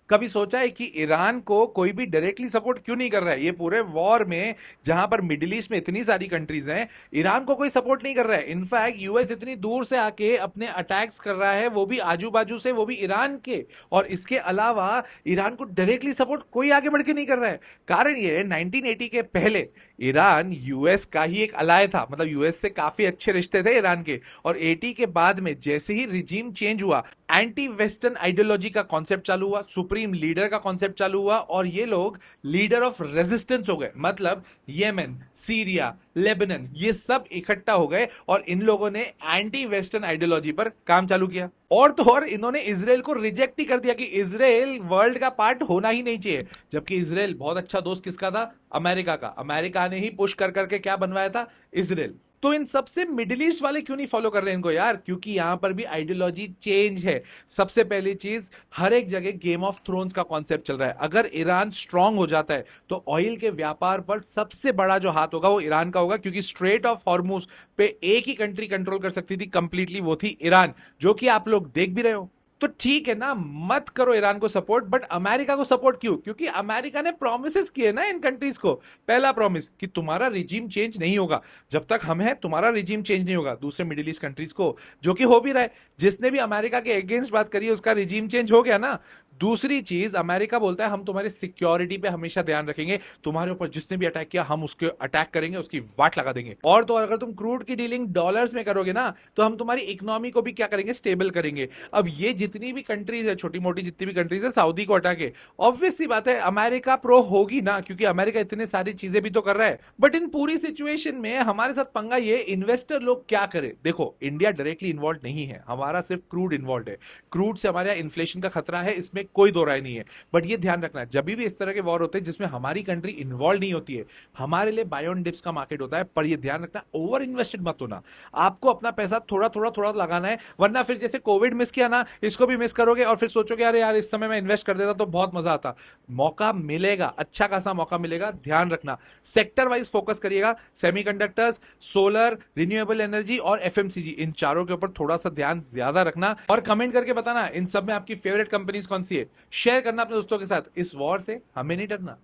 कभी सोचा है कि ईरान को कोई भी डायरेक्टली सपोर्ट क्यों नहीं कर रहा है? ये पूरे वॉर में जहां पर मिडिल ईस्ट में इतनी सारी कंट्रीज हैं, ईरान को कोई सपोर्ट नहीं कर रहा है। इनफैक्ट यूएस इतनी दूर से आके अपने अटैक्स कर रहा है, वो भी आजू बाजू से, वो भी ईरान के। और इसके अलावा ईरान को डायरेक्टली सपोर्ट कोई आगे बढ़ के नहीं कर रहा है। कारण ये है, 1980 के पहले ईरान यूएस का ही एक अलाय था, मतलब यूएस से काफी अच्छे रिश्ते थे ईरान के। और 80 के बाद में जैसे ही रिजीम चेंज हुआ, एंटी वेस्टर्न आइडियोलॉजी का कॉन्सेप्ट चालू हुआ, सुप्रीम लीडर का कॉन्सेप्ट चालू हुआ, और ये लोग लीडर ऑफ रेजिस्टेंस हो गए। मतलब येमेन, सीरिया, लेबनान, ये सब इकट्ठा हो गए और इन लोगों ने एंटी वेस्टर्न आइडियोलॉजी पर काम चालू किया। और तो और इन्होंने इसराइल को रिजेक्ट ही कर दिया कि इसराइल वर्ल्ड का पार्ट होना ही नहीं चाहिए। जबकि इसराइल बहुत अच्छा दोस्त किसका था? अमेरिका का। अमेरिका ने ही पुश कर करके क्या बनवाया था? इसराइल। तो इन सबसे मिडिल ईस्ट वाले क्यों नहीं फॉलो कर रहे हैं इनको यार? क्योंकि यहां पर भी आइडियोलॉजी चेंज है। सबसे पहली चीज, हर एक जगह गेम ऑफ थ्रोन्स का कॉन्सेप्ट चल रहा है। अगर ईरान स्ट्रांग हो जाता है तो ऑयल के व्यापार पर सबसे बड़ा जो हाथ होगा वो ईरान का होगा, क्योंकि स्ट्रेट ऑफ हॉर्मुज पे एक ही कंट्री कंट्रोल कर सकती थी कंप्लीटली, वो थी ईरान, जो कि आप लोग देख भी रहे हो। तो ठीक है ना, मत करो ईरान को सपोर्ट, बट अमेरिका को सपोर्ट क्यों? क्योंकि अमेरिका ने प्रोमिस किए ना इन कंट्रीज को। पहला प्रॉमिस कि तुम्हारा रिजीम चेंज नहीं होगा, जब तक हम हैं तुम्हारा रिजीम चेंज नहीं होगा। दूसरे मिडिल ईस्ट कंट्रीज को, जो कि हो भी रहा है, जिसने भी अमेरिका के अगेंस्ट बात करी है उसका रिजीम चेंज हो गया ना। दूसरी चीज, अमेरिका बोलता है हम तुम्हारी सिक्योरिटी पे हमेशा ध्यान रखेंगे, तुम्हारे ऊपर जिसने भी अटैक किया हम उसके अटैक करेंगे, उसकी वाट लगा देंगे। और तो और अगर तुम क्रूड की डीलिंग डॉलर्स में करोगे ना, तो हम तुम्हारी इकोनॉमी को भी क्या करेंगे? स्टेबल करेंगे। अब ये जितनी भी कंट्रीज है, छोटी मोटी जितनी भी कंट्रीज है, सऊदी को हटा के, ऑब्वियस सी बात है अमेरिका प्रो होगी ना, क्योंकि अमेरिका इतने सारी चीजें भी तो कर रहा है। बट इन पूरी सिचुएशन में हमारे साथ पंगा ये, इन्वेस्टर लोग क्या करे? देखो, इंडिया डायरेक्टली इन्वॉल्व नहीं है, हमारा सिर्फ क्रूड इन्वॉल्व है। क्रूड से हमारे यहाँ इन्फ्लेशन का खतरा है, इसमें कोई दो राय नहीं है। बट ये ध्यान रखना, जब भी इस तरह के वॉर होते हैं जिसमें हमारी कंट्री इन्वॉल्व नहीं होती है, हमारे लिए बाय ऑन डिप्स का मार्केट होता है। पर ये ध्यान रखना, ओवर इन्वेस्टेड मत होना। आपको अपना पैसा थोड़ा थोड़ा थोड़ा लगाना है, वरना फिर जैसे कोविड मिस किया ना, इसको भी मिस करोगे और फिर सोचोगे अरे यार इस समय मैं इन्वेस्ट कर देता तो बहुत मजा आता। मौका मिलेगा, अच्छा खासा मौका मिलेगा, ध्यान रखना। सेक्टर वाइज फोकस करिएगा, सेमीकंडक्टर्स, सोलर, रिन्यूएबल एनर्जी और एफएमसीजी, इन चारों के ऊपर थोड़ा सा ध्यान ज्यादा रखना। और कमेंट करके बताना इन सब में आपकी फेवरेट कंपनीज कौन सी है। शेयर करना अपने दोस्तों के साथ। इस वॉर से हमें नहीं डरना।